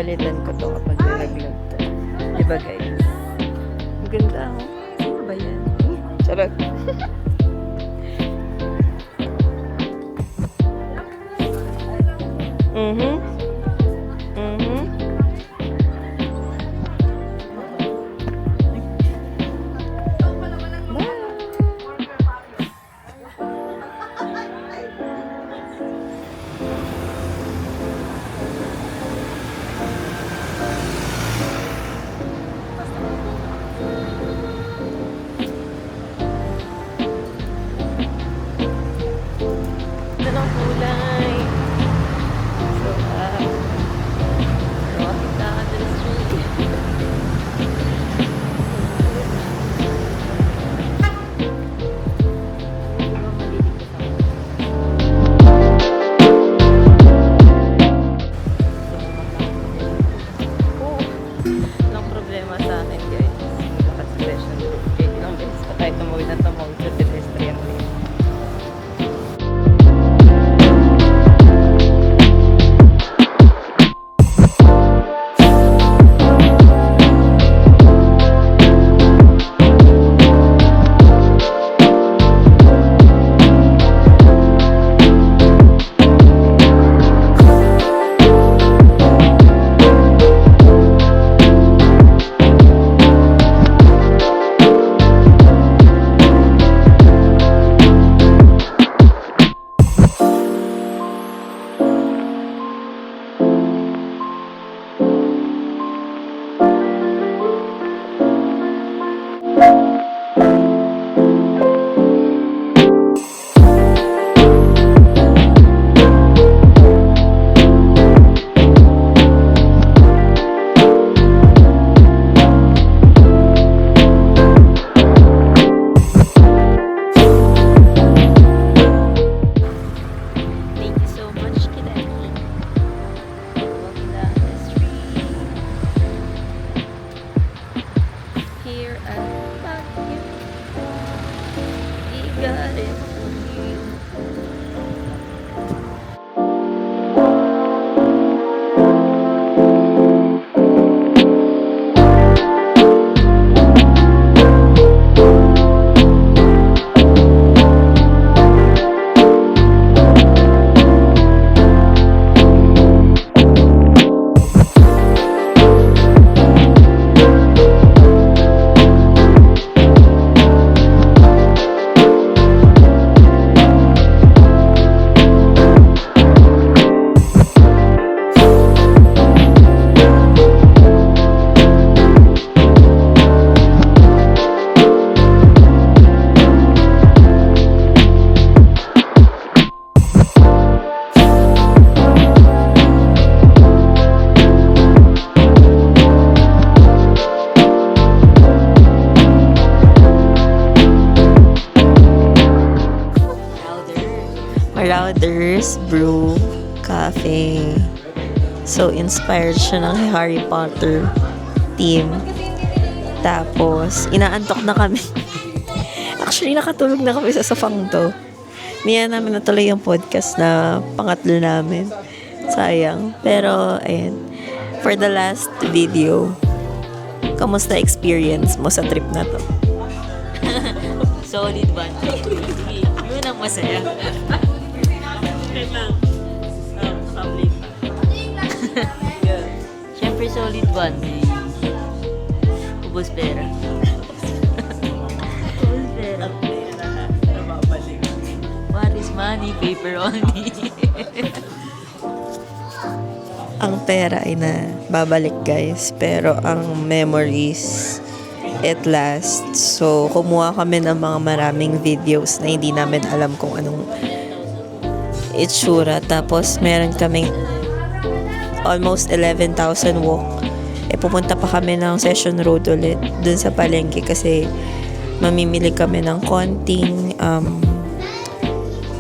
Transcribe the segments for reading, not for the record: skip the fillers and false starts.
papalitan ko to kapag nilaglag to. Diba guys? Ang ganda oh. Ano ba yan? Charot. Mhm. Mhm. Ganda ng kulay. So, walking down the street. Oo. Walang problema sa akin, guys. Naka-special. Kahit ilang beses pa tayo tumawid sa pedestrian lane. Thank you so much, Kidani. Walking down the street here at Baguio. We got it from you. Marauders Brew Cafe. So, inspired siya ng Harry Potter theme. Tapos, inaantok na kami. Actually, nakatulog na kami sa sofang to. Niya namin natuloy yung podcast na pangatlo namin. Sayang. Pero, ayun. For the last video, kamusta experience mo sa trip na to? Solid one. Yun ang masaya. Wait lang. Complete. Siyempre solid one. Ubus pera. Ubus pera. What is money? Paper only. Ang pera ay na babalik guys, pero ang memories it lasts. So kumuha kami ng mga maraming videos na hindi namin alam kung anong itsura. Tapos meron kaming almost 11,000 walk. Pupunta pa kami ng Session Road ulit dun sa palengke kasi mamimili kami ng konting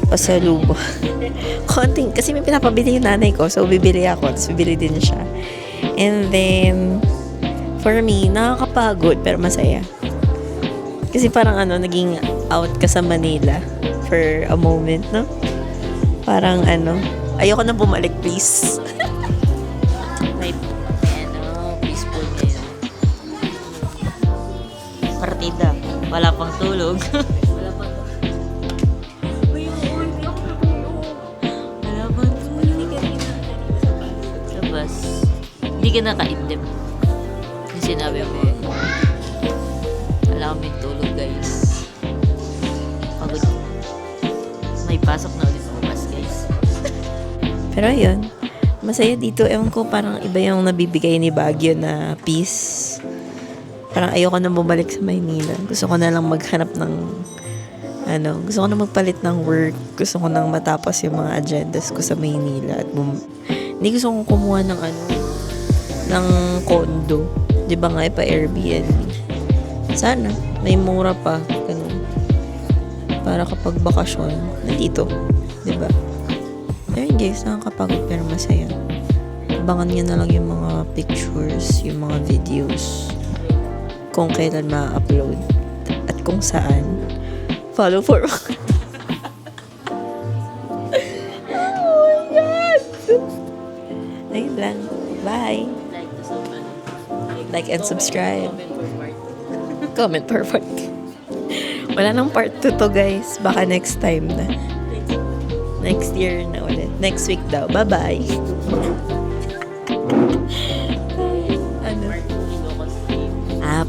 pasalubong. Konting, kasi may pinapabili yung nanay ko, so bibili ako, tapos bibili din siya. And then, for me, nakakapagod, pero masaya. Kasi parang naging out ka sa Manila for a moment, no? Parang ayoko na bumalik, please. partida. Wala pang tulog. Wala pang Uy, hindi ako natulog. Wala pang tulog. Hindi ka rin sa bus. Hindi ka nakaintip. Yung sinabi mo. Wala kaming tulog, guys. Pagod. May pasok na ulit bukas, guys. Pero ayun, masaya dito. Ewan ko, parang iba yung nabibigay ni Baguio na peace. Parang ayoko na bumalik sa Maynila. Gusto ko na lang maghanap ng gusto ko na magpalit ng work. Gusto ko nang matapos yung mga agendas ko sa Maynila. At hindi gusto kong kumuha ng condo. Di ba nga, pa Airbnb. Sana, may mura pa. Ganun. Para kapag bakasyon, nandito. Di ba? Ayun guys, nakakapagod pero masaya. Abangan nyo na lang yung mga pictures, yung mga videos. Kung kailan ma-upload. At kung saan. Follow for... oh my God! Ayun lang. Bye! Like and subscribe. Comment for part. Wala nang part 2 to guys. Baka next time na. Next year na ulit. Next week daw. Bye-bye.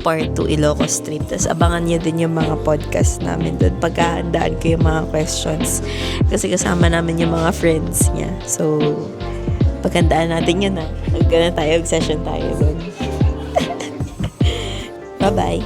Part 2 Ilocos Trip. Tapos abangan niyo din yung mga podcast namin doon. Pagkahandaan ko yung mga questions. Kasi kasama namin yung mga friends niya. So, paghandaan natin yun na. Tayo, session tayo doon. Bye-bye.